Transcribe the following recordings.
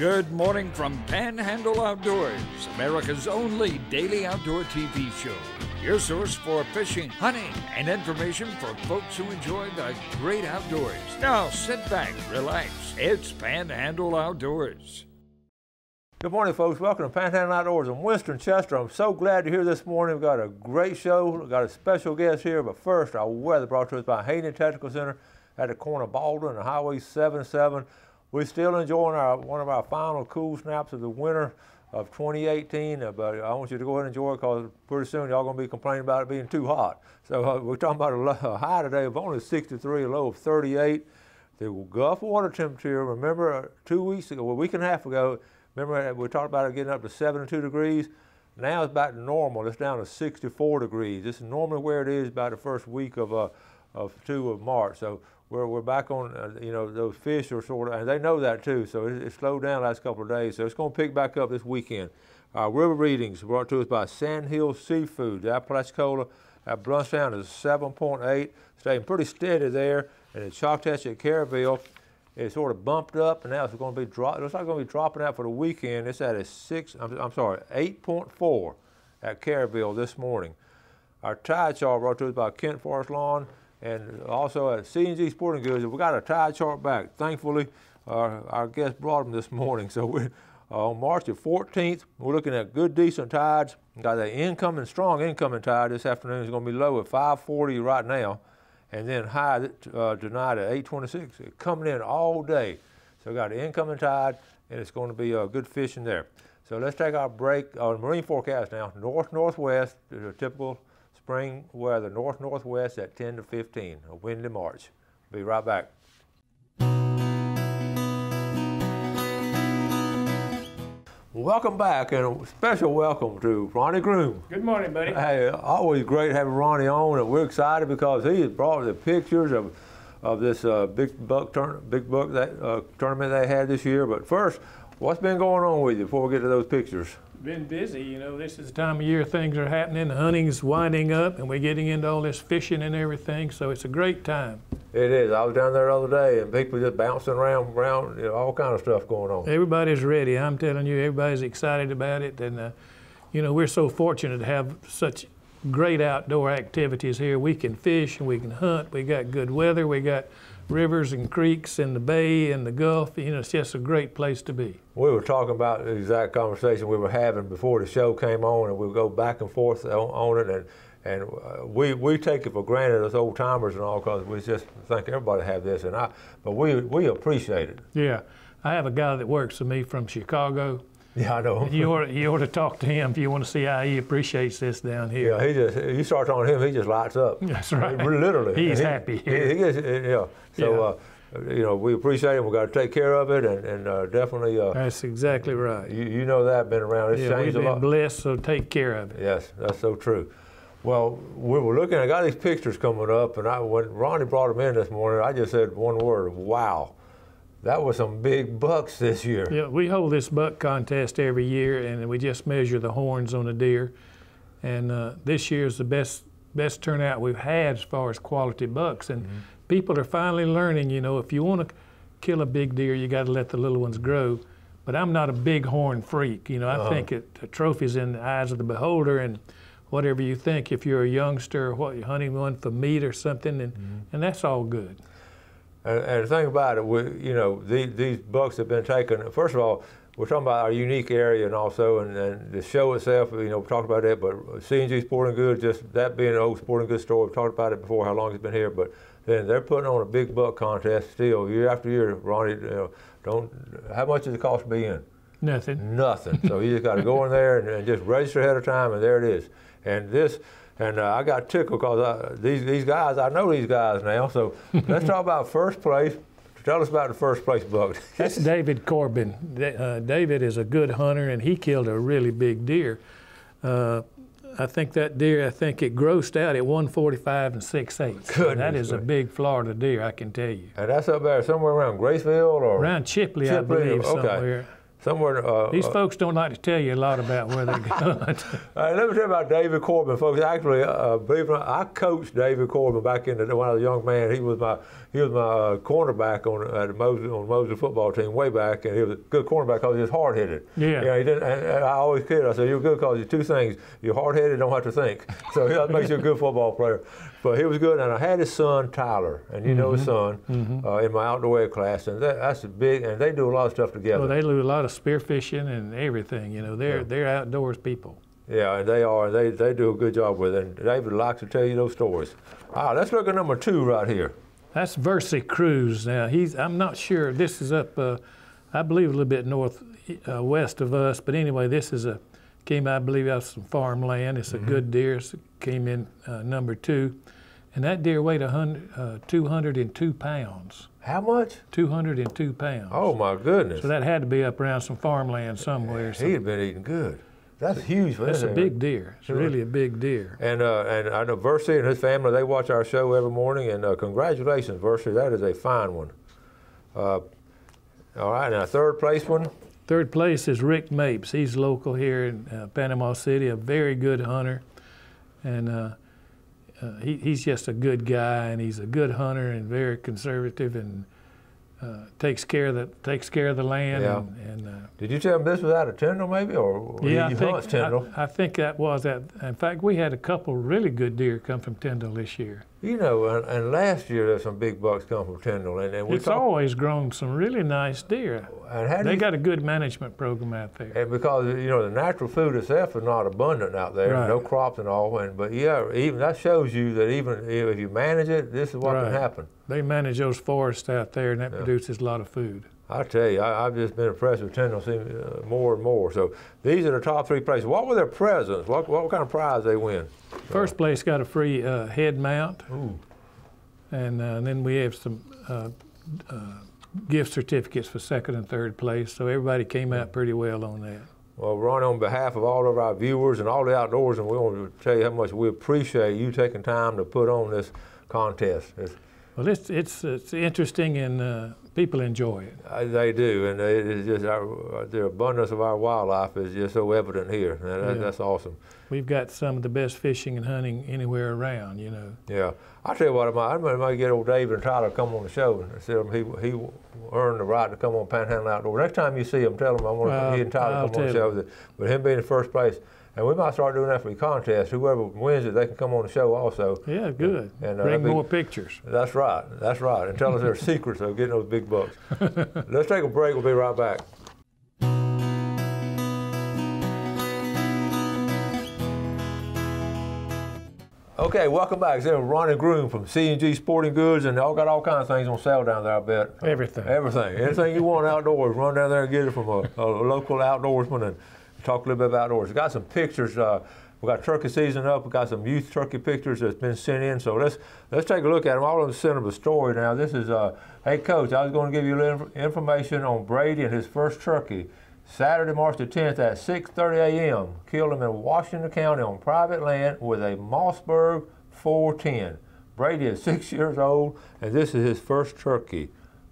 Good morning from Panhandle Outdoors, America's only daily outdoor TV show. Your source for fishing, hunting, and information for folks who enjoy the great outdoors. Now sit back, relax. It's Panhandle Outdoors. Good morning, folks. Welcome to Panhandle Outdoors. I'm Winston Chester. I'm so glad you're here this morning. We've got a great show. We've got a special guest here. But first, our weather brought to us by Hayden Technical Center at the corner of Baldwin and Highway 77. We're still enjoying one of our final cool snaps of the winter of 2018, but I want you to go ahead and enjoy it because pretty soon y'all going to be complaining about it being too hot. So we're talking about a high today of only 63, a low of 38. The Gulf water temperature, remember 2 weeks ago, a week and a half ago, remember we talked about it getting up to 72 degrees? Now it's back to normal. It's down to 64 degrees. This is normally where it is about the first week of March. So we're back on, those fish are sort of, and they know that too, so it slowed down the last couple of days, so it's going to pick back up this weekend. Our river readings brought to us by Sandhill Seafood. The Apalachicola at Bluntstown is 7.8, staying pretty steady there, and in Choctaw at Caryville, it sort of bumped up, and now it's going to be looks like it's going to be dropping out for the weekend. It's at a 8.4 at Caryville this morning. Our tide chart brought to us by Kent Forest Lawn, and also at C&G Sporting Goods. We got a tide chart back. Thankfully, our guest brought them this morning. So we're on March the 14th. We're looking at good, decent tides. We got an strong incoming tide this afternoon. It's going to be low at 540 right now, and then high tonight at 826. It's coming in all day. So we got an incoming tide, and it's going to be good fishing there. So let's take our break on marine forecast now. North-northwest, the typical spring weather, north-northwest at 10 to 15, a windy March. Be right back. Welcome back, and a special welcome to Ronnie Groom. Good morning, buddy. Hey, always great having Ronnie on, and we're excited because he has brought the pictures of this big buck tournament they had this year. But first, what's been going on with you before we get to those pictures? Been busy, this is the time of year things are happening, the hunting's winding up, and we're getting into all this fishing and everything, so it's a great time. It is. I was down there the other day, and people just bouncing around, all kind of stuff going on. Everybody's ready. I'm telling you, everybody's excited about it, and we're so fortunate to have such great outdoor activities here. We can fish and we can hunt. We got good weather. We got rivers and creeks in the bay and the Gulf. It's just a great place to be. We were talking about the exact conversation we were having before the show came on, and we'll go back and forth on it, and we take it for granted as old timers and all because we just think everybody have this, but we appreciate it. Yeah, I have a guy that works with me from Chicago. Yeah, I know. You ought to talk to him if you want to see how he appreciates this down here. Yeah, you start talking to him, he just lights up. That's right. Literally. He's happy here. So, we appreciate it. We've got to take care of it, and definitely. That's exactly right. You know that, been around. It's changed a lot. We've been blessed, so take care of it. Yes, that's so true. Well, we were looking, I got these pictures coming up, and when Ronnie brought them in this morning, I just said one word, wow. That was some big bucks this year. Yeah, we hold this buck contest every year, and we just measure the horns on a deer. And this year's the best turnout we've had as far as quality bucks. And people are finally learning, if you want to kill a big deer, you got to let the little ones grow. But I'm not a big horn freak. I think a trophy's in the eyes of the beholder, and whatever you think, if you're a youngster, you're hunting one for meat or something, and that's all good. And the thing about it, these bucks have been taken. First of all, we're talking about our unique area, and also, and the show itself. We talked about that, but C&G Sporting Goods, just that being an old sporting goods store, we've talked about it before, how long it's been here. But then they're putting on a big buck contest still, year after year. Ronnie, how much does it cost to be in? Nothing. Nothing. So you just got to go in there and just register ahead of time, and there it is. And I got tickled because these guys, I know these guys now. So let's talk about first place. Tell us about the first place buck. That's David Corbin. David is a good hunter, and he killed a really big deer. I think that deer, it grossed out at 145 6/8. That is a big Florida deer, I can tell you. And that's up there somewhere around Graceville or? Around Chipley, I believe, somewhere. somewhere. These folks don't like to tell you a lot about where they go. Let me tell you about David Corbin, folks. Actually, believe it or not, I coached David Corbin back when I was a young man. He was my cornerback on Mosley football team way back, and he was a good cornerback because he was hard-headed. Yeah. He didn't. And I always kid. I said, "You're good because you're two things. You're hard-headed, don't have to think." So that makes you a good football player. But he was good, and I had his son Tyler, and you know his son, in my outdoor ed class, and that's big. And they do a lot of stuff together. Well, they do a lot of spearfishing and everything. You know, they're outdoors people. Yeah, and they are. They do a good job with it. And David likes to tell you those stories. All right, let's look at number 2 right here. That's Versi Cruz. Now I'm not sure. This is up, I believe, a little bit west of us. But anyway, this is came, I believe, out of some farmland. It's a good deer. It came in number 2, and that deer weighed 202 pounds. How much? 202 pounds. Oh my goodness! So that had to be up around some farmland somewhere. He had been eating good. That's huge. That's a big deer. It's really a big deer. And I know Versi and his family, they watch our show every morning, and congratulations, Versi. That is a fine one. All right, now third place one. Third place is Rick Mapes. He's local here in Panama City, a very good hunter. And he's just a good guy, and he's a good hunter and very conservative, and takes care of the land. Yeah. Did you tell him this was out of Tyndall, maybe, or yeah, I think that was that. In fact, we had a couple really good deer come from Tyndall this year. You know, and last year there's some big bucks come from Tyndall, and it's always grown some really nice deer. And they got a good management program out there. And because the natural food itself is not abundant out there, right. No crops and all. But yeah, even that shows you that even if you manage it, this is what right. can happen. They manage those forests out there, and that produces a lot of food. I tell you, I've just been impressed with Tyndall more and more. So these are the top 3 places. What were their prizes? What kind of prize they win? First place got a free head mount. Ooh. And then we have some gift certificates for second and third place. So everybody came out pretty well on that. Well, Ronnie, on behalf of all of our viewers and all the outdoors, and we want to tell you how much we appreciate you taking time to put on this contest. Well, it's interesting, and people enjoy it. They do, and it's just the abundance of our wildlife is just so evident here. That's awesome. We've got some of the best fishing and hunting anywhere around, Yeah, I'll tell you what, I might get old David and Tyler to come on the show and tell him he earned the right to come on Panhandle Outdoors. Next time you see him, tell him I want he and Tyler to come on the show. But him being in first place. And we might start doing that for the contest. Whoever wins it, they can come on the show also. Yeah, good. And bring more pictures. That's right. That's right. And tell us their secrets of getting those big bucks. Let's take a break. We'll be right back. Okay, welcome back. It's Ronnie Groom from C&G Sporting Goods, and y'all got all kinds of things on sale down there, I bet. Everything. Everything. Anything you want outdoors, run down there and get it from a local outdoorsman and talk a little bit about outdoors. We got some pictures. We got turkey season up. We got some youth turkey pictures that's been sent in. So let's take a look at them. All of them sent them a story now. This is, hey Coach, I was going to give you a little information on Brady and his first turkey. Saturday, March the 10th at 6:30 a.m. Killed him in Washington County on private land with a Mossberg 410. Brady is 6 years old, and this is his first turkey.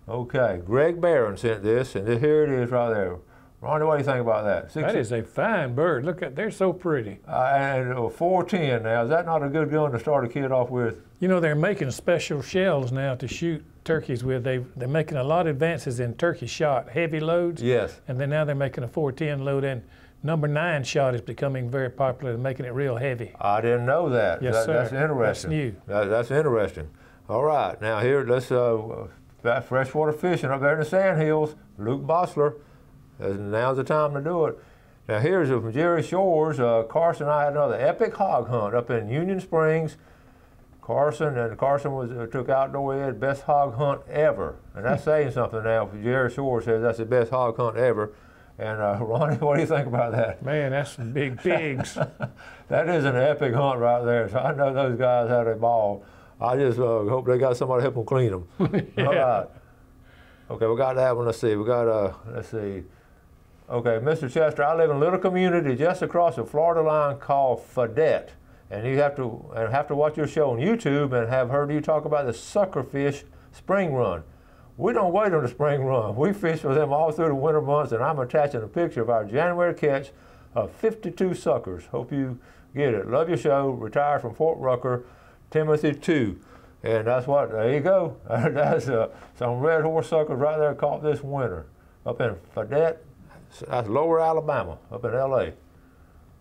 Okay, Greg Barron sent this, and here it is right there. Ronnie, what do you think about that? That is a fine bird. Look at, they're so pretty. And 410 now, is that not a good gun to start a kid off with? They're making special shells now to shoot turkeys with. They're making a lot of advances in turkey shot, heavy loads. Yes. And then now they're making a 410 load, and number 9 shot is becoming very popular and making it real heavy. I didn't know that. Yes, sir. That's interesting. That's new. That's interesting. All right, now here, let's, freshwater fishing up there in the Sandhills, Luke Bossler. Now's the time to do it. Now here's from Jerry Shores. Carson and I had another epic hog hunt up in Union Springs. Carson took outdoor ed, best hog hunt ever. And that's saying something now. Jerry Shores says that's the best hog hunt ever. And Ronnie, what do you think about that? Man, that's some big pigs. That is an epic hunt right there. So I know those guys had a ball. I just hope they got somebody to help them clean them. Yeah. All right. Okay, we got that one. Let's see. We got, let's see. Okay, Mr. Chester, I live in a little community just across the Florida line called Fadette. And you have to watch your show on YouTube and have heard you talk about the suckerfish spring run. We don't wait on the spring run. We fish with them all through the winter months, and I'm attaching a picture of our January catch of 52 suckers. Hope you get it. Love your show. Retired from Fort Rucker, Timothy 2. And that's what, there you go. That's some red horse suckers right there caught this winter up in Fayette. That's Lower Alabama, up in L.A.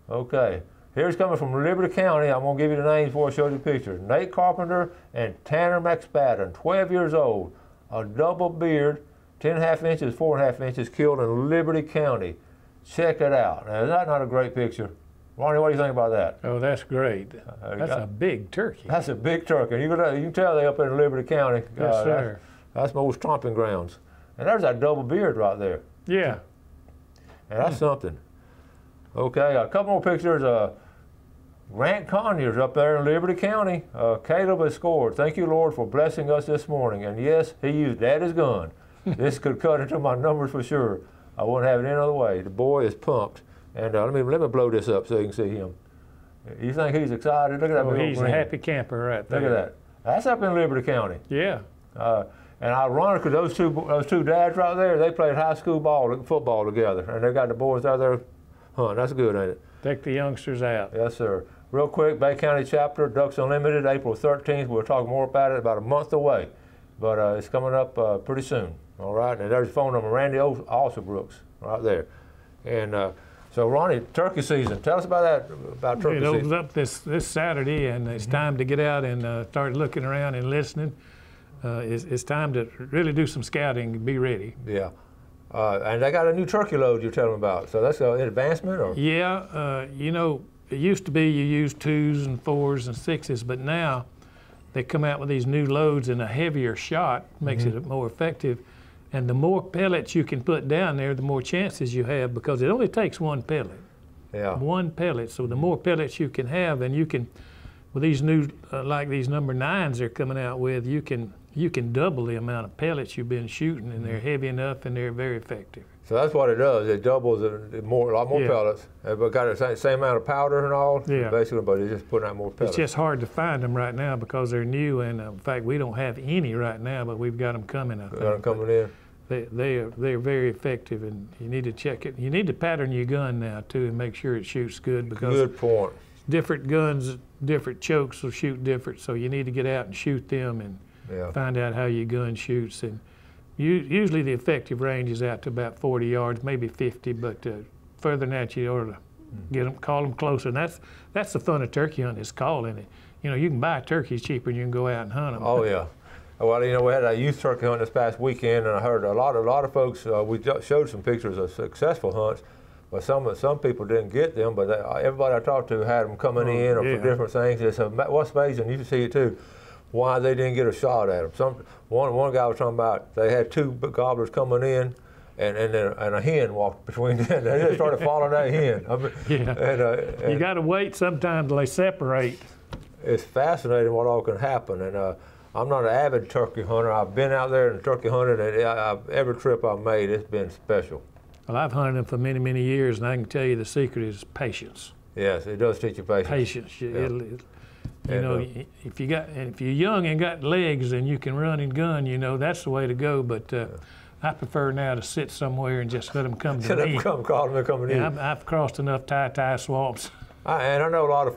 Okay. Here's coming from Liberty County. I'm going to give you the names before I show you the pictures. Nate Carpenter and Tanner McSpadden, 12 years old, a double beard, 10.5 inches, 4.5 inches, killed in Liberty County. Check it out. Now, is that not a great picture? Ronnie, what do you think about that? Oh, that's great. That's a big turkey. That's a big turkey. You can tell they're up in Liberty County. Yes, sir. That's most stomping grounds. And there's that double beard right there. Yeah. And that's something. Okay, a couple more pictures. Grant Conyers up there in Liberty County. Caleb has scored. Thank you, Lord, for blessing us this morning. And yes, he used Daddy's gun. This could cut into my numbers for sure. I wouldn't have it any other way. The boy is pumped. And let me blow this up so you can see him. You think he's excited? Look at that. Oh, big he's green. a happy camper right there. Look at that. That's up in Liberty County. Yeah. And ironically, those two dads right there, they played high school football together, and they got the boys out there hunting. That's good, ain't it? Take the youngsters out. Yes, sir. Real quick, Bay County chapter, Ducks Unlimited, April 13th. We'll talk more about it about a month away, but it's coming up pretty soon. All right, and there's the phone number, Randy Alsabrooks, right there. And so, Ronnie, turkey season. Tell us about that, about turkey season. It opens up this Saturday, and it's time to get out and start looking around and listening. It's time to really do some scouting and be ready. Yeah. And they got a new turkey load you're telling about. So that's an advancement? Or? Yeah. You know, it used to be you used 2s and 4s and 6s, but now they come out with these new loads, and a heavier shot makes it more effective. And the more pellets you can put down there, the more chances you have, because it only takes one pellet. Yeah. One pellet. So the more pellets you can have, and you can, with these new, like these number 9s they're coming out with, you can double the amount of pellets you've been shooting, and they're heavy enough and they're very effective. So that's what it does. It doubles a lot more pellets. But got the same amount of powder and all. Yeah. Basically, but it's just putting out more pellets. It's just hard to find them right now because they're new, and in fact, we don't have any right now, but we've got them coming. I think. Got them coming in. They're very effective, and you need to check it. You need to pattern your gun now too, and make sure it shoots good, because good point. Different guns, different chokes will shoot different. So you need to get out and shoot them and find out how your gun shoots. And usually the effective range is out to about 40 yards, maybe 50, but further than that, you ought to call them closer. And that's the fun of turkey hunting, is calling it. You know, you can buy turkeys cheaper, and you can go out and hunt them. Oh yeah. Well, you know, we had a youth turkey hunt this past weekend, and I heard a lot of folks. We showed some pictures of successful hunts, but some people didn't get them. But everybody I talked to had them coming in or for different things. They said, "What's amazing? You can see it too. Why they didn't get a shot at them?" One guy was talking about they had 2 gobblers coming in, and a hen walked between them. They just started following that hen. And you got to wait sometimes till they separate. It's fascinating what all can happen. And I'm not an avid turkey hunter. I've been out there and turkey hunted, and every trip I've made, it's been special. Well, I've hunted them for many, many years, and I can tell you the secret is patience. Yes, it does teach you patience. Patience. You know, if you're young and got legs and you can run and gun, you know, that's the way to go. But I prefer now to sit somewhere and just let them come to me. Let them come, call them, they're coming in. I've crossed enough tie swamps. And I know a lot of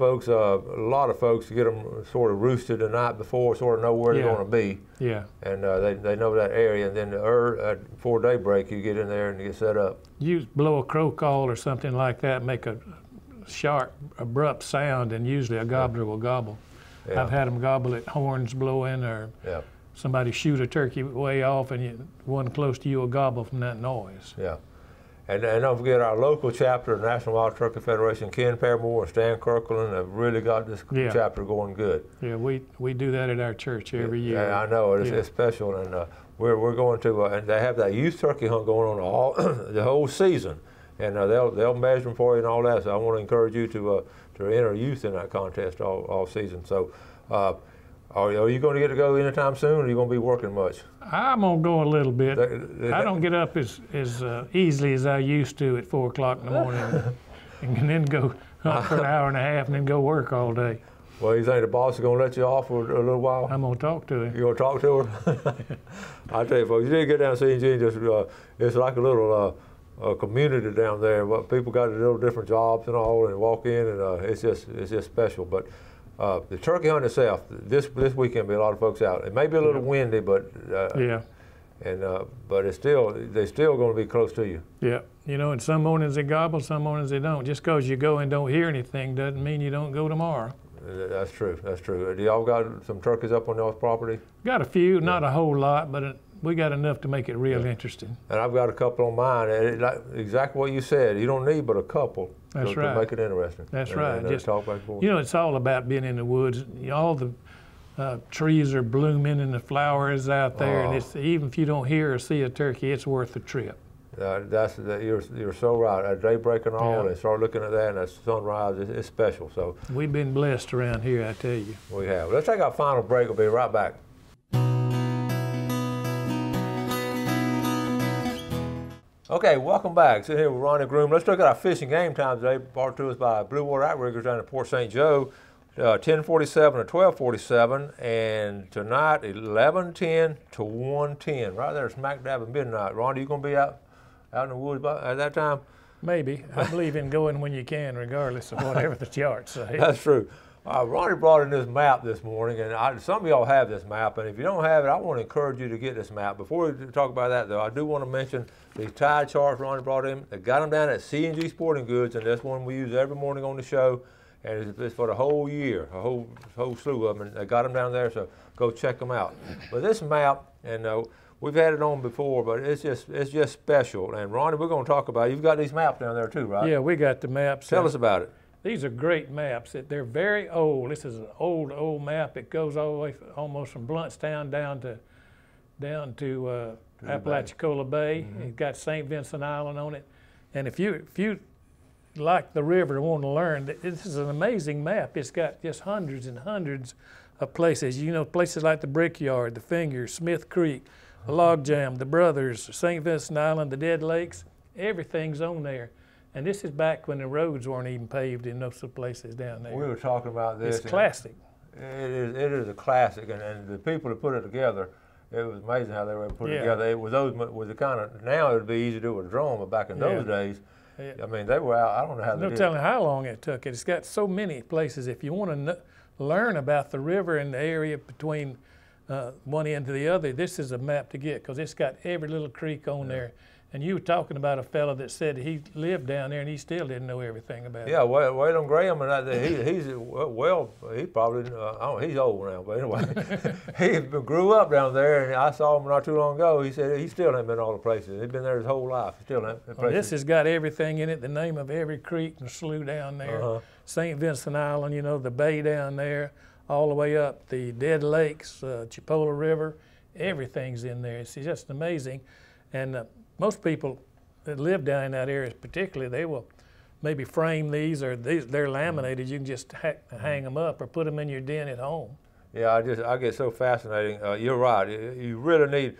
folks get them sort of roosted the night before, sort of know where they're going to be. Yeah. And they know that area, and then before daybreak, you get in there and you get set up. You blow a crow call or something like that, make a sharp, abrupt sound, and usually a gobbler will gobble. Yeah. I've had them gobble at horns blowing, or somebody shoot a turkey way off, and one close to you will gobble from that noise. Yeah. And don't forget our local chapter, the National Wild Turkey Federation. Ken Paramore and Stan Kirkland have really got this chapter going good. Yeah, we do that at our church every year. Yeah, I know. It's special. And we're going to, and they have that youth turkey hunt going on the whole season. And they'll measure them for you and all that. So I want to encourage you to enter youth in that contest all season. So are you going to get to go anytime soon, or are you going to be working much? I'm going to go a little bit. I don't get up as easily as I used to at 4 o'clock in the morning and then go hunt for an hour and a half and then go work all day. Well, you think the boss is going to let you off for a little while? I'm going to talk to him. You going to talk to her? I tell you, folks, you need to get down to C&G. Just it's like a little community down there. People got little different jobs and all, and walk in, and it's just special. But the turkey hunt itself, this weekend, be a lot of folks out. It may be a little windy, but yeah. And but they're still going to be close to you. Yeah, you know, and some mornings they gobble, some mornings they don't. Just because you go and don't hear anything doesn't mean you don't go tomorrow. That's true. That's true. Do y'all got some turkeys up on y'all's property? Got a few, not a whole lot, but we got enough to make it real interesting. And I've got a couple on mine. And like exactly what you said. You don't need but a couple. That's right. To make it interesting. That's right. And just talk back and forth. You know, it's all about being in the woods. All the trees are blooming and the flowers out there, and it's, even if you don't hear or see a turkey, it's worth the trip. You're so right. At daybreak and all, and start looking at that, and that sunrise, it's special. So we've been blessed around here, I tell you. We have. Let's take our final break. We'll be right back. Okay, welcome back. Sitting here with Ronnie Groom. Let's look at our fishing game time today, brought to us by Blue Water Outriggers down at Port St. Joe. 10:47 to 12:47, and tonight 11:10 to 1:10. Right there, smack dab at midnight. Ron, you gonna be out in the woods at that time? Maybe. I believe in going when you can, regardless of whatever the charts say. That's true. Ronnie brought in this map this morning, and some of y'all have this map, and if you don't have it, I want to encourage you to get this map. Before we talk about that, though, I do want to mention these tide charts Ronnie brought in. They got them down at C&G Sporting Goods, and that's one we use every morning on the show. And it's for the whole year, a whole slew of them, and they got them down there, so go check them out. But this map, and we've had it on before, but it's just special. And Ronnie, we're going to talk about it. You've got these maps down there too, right? Yeah, we got the maps. Tell us about it. These are great maps. They're very old. This is an old map. It goes all the way almost from Bluntstown down to Apalachicola Bay. Mm-hmm. It's got St. Vincent Island on it. And if you like the river and want to learn, this is an amazing map. It's got just hundreds and hundreds of places. You know, places like the Brickyard, the Fingers, Smith Creek, the Log Jam, the Brothers, St. Vincent Island, the Dead Lakes, everything's on there. And this is back when the roads weren't even paved in those places down there. We were talking about this. It's classic. It is a classic, and the people that put it together, it was amazing how they were able to put it together. It was the kind of, now it would be easy to do with a drone, but back in those days, I mean, they were out. I don't know how they did it. No telling how long it took. It's got so many places. If you want to learn about the river and the area between one end to the other, this is a map to get, because it's got every little creek on there. And you were talking about a fellow that said he lived down there and he still didn't know everything about it. Yeah, Waylon Graham, and he probably, he's old now, but anyway, he grew up down there, and I saw him not too long ago. He said he still hasn't been all the places. He's been there his whole life. He still hasn't been places. This has got everything in it, the name of every creek and slough down there, St. Vincent Island, you know, the bay down there, all the way up, the Dead Lakes, Chipola River, everything's in there. It's just amazing. And most people that live down in that area particularly, they will maybe frame these, or they're laminated. You can just hang them up or put them in your den at home. Yeah, I get so fascinating. You're right. You really need,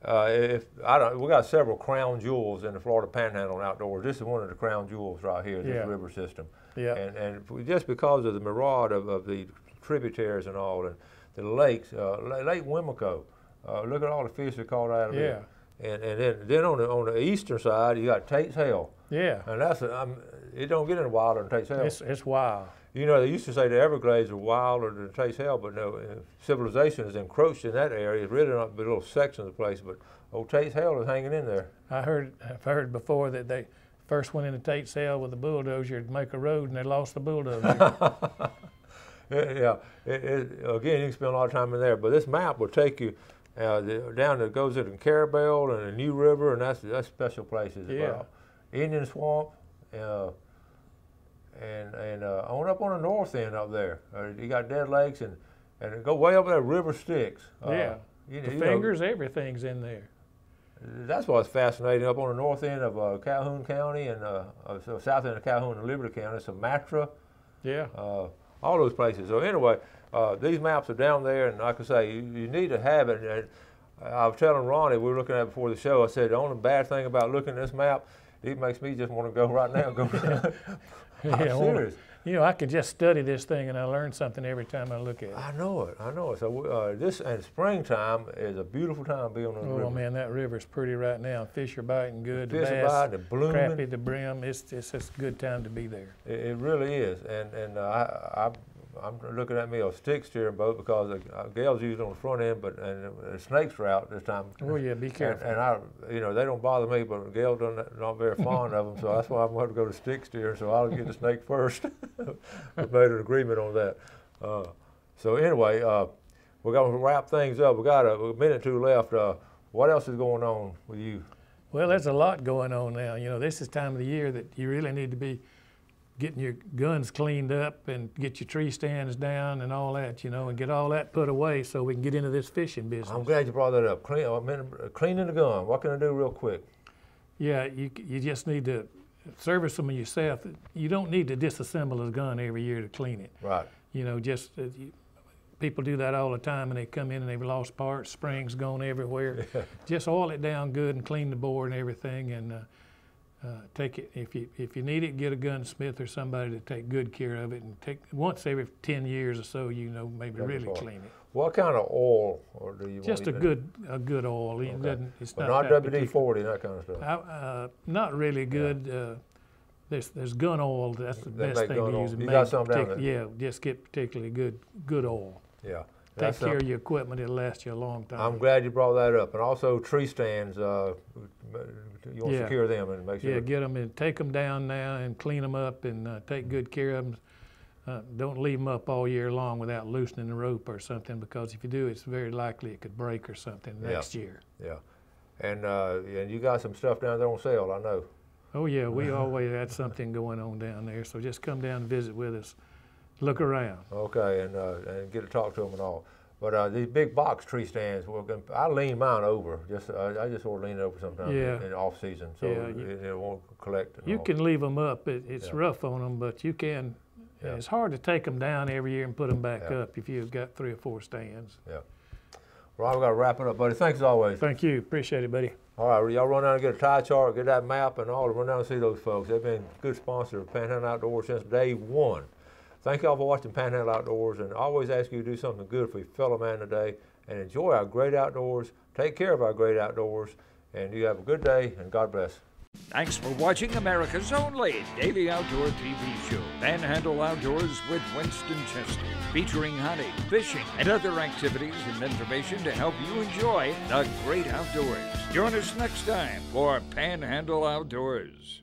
we got several crown jewels in the Florida Panhandle and outdoors. This is one of the crown jewels right here, this river system. Yeah. And just because of the mirage of the tributaries and all, and the lakes, Lake Wimico, look at all the fish that caught out of it. And then on the eastern side, you got Tate's Hell. Yeah. And that's it don't get any wilder than Tate's Hell. It's wild. You know, they used to say the Everglades are wilder than Tate's Hell, but no, civilization is encroached in that area. It's really not a little section of the place, but old Tate's Hell is hanging in there. I've heard before that they first went into Tate's Hell with a bulldozer to make a road, and they lost the bulldozer. Yeah. Again, you can spend a lot of time in there, but this map will take you down that goes into Carabel and the New River, and that's special places. Yeah. Indian Swamp, and on up on the north end up there. You got Dead Lakes, and go way up there, River Styx. The Fingers, everything's in there. That's what's fascinating up on the north end of Calhoun County and south end of Calhoun and Liberty County, Sumatra. Yeah. All those places. So anyway, these maps are down there, and like I say, you need to have it. And I was telling Ronnie, we were looking at it before the show, I said the only bad thing about looking at this map it makes me just want to go right now. Go. I'm Yeah, serious. You know, I can just study this thing and I learn something every time I look at it. I know it. So this and springtime is a beautiful time to be on the river. Oh man, that river's pretty right now. Fish are biting good. Fish are bass, biting, they're blooming. crappie, the brim. It's a good time to be there. It really is. I'm looking at me a stick steering boat because the Gale's usually on the front end, but the snakes are out this time. Oh yeah, be careful. And they don't bother me, but Gale not very fond of them, so that's why I'm going to go to stick steering. So I'll get the snake first. We made an agreement on that. So anyway, we're going to wrap things up. We got a minute or two left. What else is going on with you? Well, there's a lot going on now. You know, this is time of the year that you really need to be getting your guns cleaned up and get your tree stands down and all that, you know, and get all that put away so we can get into this fishing business. I'm glad you brought that up. Cleaning the gun. What can I do real quick? Yeah, you just need to service them yourself. You don't need to disassemble a gun every year to clean it. Right. You know, people do that all the time, and they come in and they've lost parts, springs gone everywhere. Yeah. Just oil it down good and clean the bore and everything, and take it, if you need it, get a gunsmith or somebody to take good care of it, and take once every 10 years or so, you know, maybe really clean it. What kind of oil or do you just want? A good oil. Okay. It's but not not WD-40, that kind of stuff. not really good. There's gun oil. That's the best thing to use. You got some down there? Yeah, just get particularly good oil. Yeah. Take care of your equipment. It'll last you a long time. I'm glad you brought that up. And also tree stands, you want to secure them and make sure. Yeah, get them and take them down now and clean them up and take good care of them. Don't leave them up all year long without loosening the rope or something, because if you do, it's very likely it could break or something next year. Yeah. And you got some stuff down there on sale, I know. Oh yeah, we always had something going on down there. So just come down and visit with us. Look around. Okay, and get to talk to them and all. But these big box tree stands, I lean mine over. I just sort of lean it over sometimes in off season, so it won't collect. You can leave them up. It's rough on them, but you can. Yeah. It's hard to take them down every year and put them back up if you've got 3 or 4 stands. Yeah. Well, we've got to wrap it up, buddy. Thanks as always. Thank you. Appreciate it, buddy. All right, y'all run down and get a tie chart, get that map and all, run down and see those folks. They've been a good sponsor of Panhandle Outdoors since day one. Thank y'all for watching Panhandle Outdoors, and I always ask you to do something good for your fellow man today and enjoy our great outdoors, take care of our great outdoors, and you have a good day, and God bless. Thanks for watching America's only daily outdoor TV show, Panhandle Outdoors with Winston Chester, featuring hunting, fishing, and other activities and information to help you enjoy the great outdoors. Join us next time for Panhandle Outdoors.